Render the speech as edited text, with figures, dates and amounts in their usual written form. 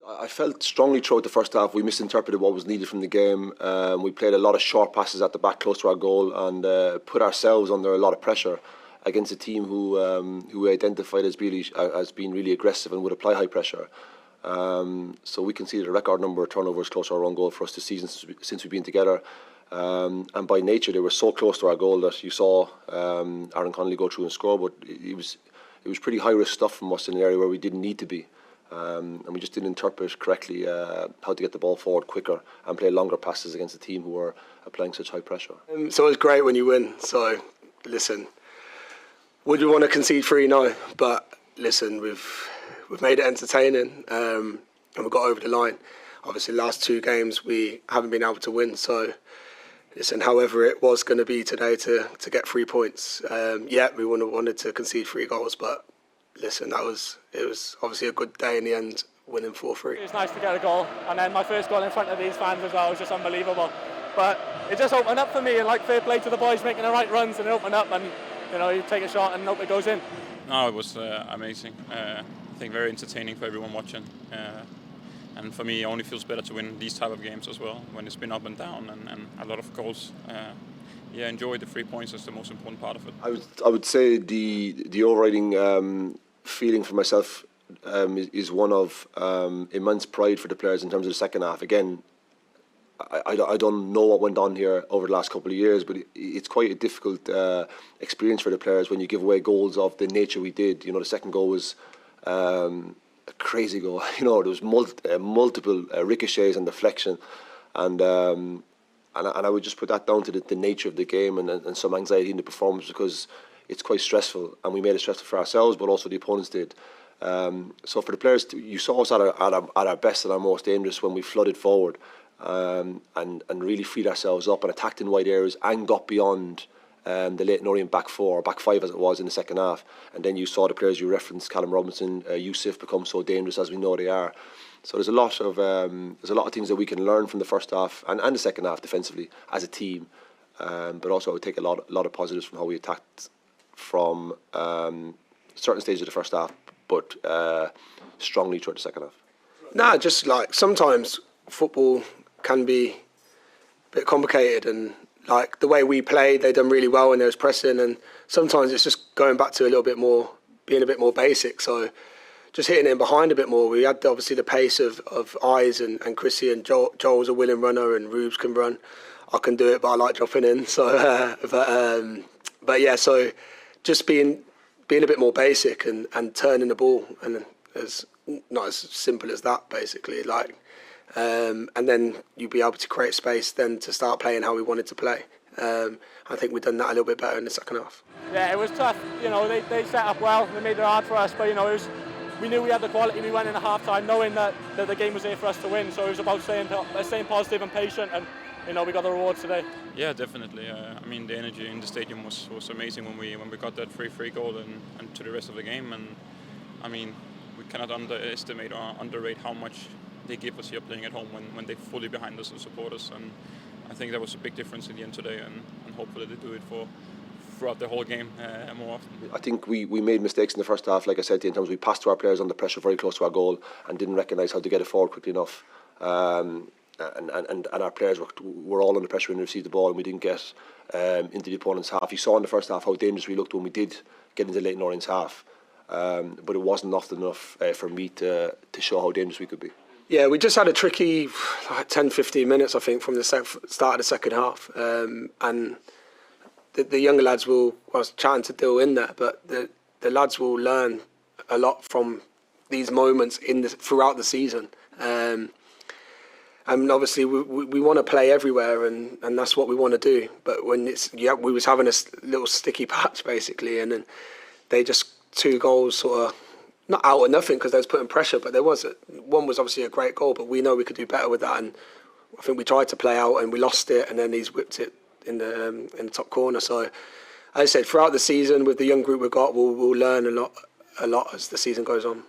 I felt strongly throughout the first half we misinterpreted what was needed from the game. We played a lot of short passes at the back close to our goal and put ourselves under a lot of pressure against a team who we identified as being really aggressive and would apply high pressure. So we conceded a record number of turnovers close to our own goal for us this season since we've been together. And by nature they were so close to our goal that you saw Aaron Connolly go through and score, but it was pretty high risk stuff from us in an area where we didn't need to be. And we just didn't interpret correctly how to get the ball forward quicker and play longer passes against a team who were applying such high pressure. So it's great when you win. So listen, would we want to concede 3? No, but listen, we've made it entertaining and we got over the line. Obviously, the last 2 games we haven't been able to win. So listen, however it was going to be today to get 3 points. We wouldn't have wanted to concede 3 goals, but listen, it was obviously a good day in the end, winning 4-3. It was nice to get a goal, and then my first goal in front of these fans as well was just unbelievable. But it just opened up for me, and like fair play to the boys making the right runs, and it opened up, and you take a shot and hope it goes in. No, it was amazing. I think very entertaining for everyone watching. And for me, it only feels better to win these type of games as well, when it's been up and down and a lot of goals. Enjoy the 3 points. That's the most important part of it. I would say the overriding feeling for myself is one of immense pride for the players in terms of the second half. Again, I don't know what went on here over the last couple of years, but it's quite a difficult experience for the players when you give away goals of the nature we did. The second goal was a crazy goal. There was multiple ricochets and deflection, and I would just put that down to the nature of the game and some anxiety in the performance, because it's quite stressful, and we made it stressful for ourselves, but also the opponents did. So for the players, you saw us at our best and our most dangerous when we flooded forward and really freed ourselves up and attacked in wide areas and got beyond the Leyton Orient back 4 or back 5 as it was in the second half. And then you saw the players you referenced, Callum Robinson, Yousef, become so dangerous as we know they are. So there's a lot of things that we can learn from the first half and the second half defensively as a team. But also I would take a lot of positives from how we attacked from certain stages of the first half, but strongly throughout the second half. Just like sometimes football can be a bit complicated, and like the way we played, they done really well when there was pressing, and sometimes it's just going back to being a bit more basic. So just hitting in behind a bit more. We had obviously the pace of Eyes and Chrissy, and Joel's a willing runner, and Rubes can run. I can do it, but I like dropping in. So, so just being a bit more basic and turning the ball, and it's not as simple as that, basically. And then you'll be able to create space then to start playing how we wanted to play. I think we've done that a little bit better in the second half. Yeah, it was tough. They set up well. They made it hard for us, but we knew we had the quality. We went in at half time knowing that the game was there for us to win. So it was about staying positive and patient, and we got the rewards today. Yeah, definitely. The energy in the stadium was amazing when we got that 3-3 goal and to the rest of the game. And we cannot underestimate or underrate how much they give us here playing at home when they're fully behind us as supporters. And I think that was a big difference in the end today, and hopefully they do it throughout the whole game more often. I think we made mistakes in the first half, like I said, in terms of we passed to our players under pressure very close to our goal and didn't recognise how to get it forward quickly enough. And our players were all under pressure when we received the ball, and we didn't get into the opponent's half. You saw in the first half how dangerous we looked when we did get into Leyton Orient's half, but it wasn't often enough for me to show how dangerous we could be. Yeah, we just had a tricky 10-15 minutes, I think, from the start of the second half, and the younger lads I was chatting to Dill in there, but the lads will learn a lot from these moments throughout the season. And obviously we want to play everywhere, and that's what we want to do. But when we was having a little sticky patch basically, and then they just 2 goals sort of not out of nothing because they was putting pressure, but one was obviously a great goal, but we know we could do better with that, and I think we tried to play out and we lost it, and then he's whipped it in the top corner. So as I said, throughout the season with the young group we've got, we'll learn a lot as the season goes on.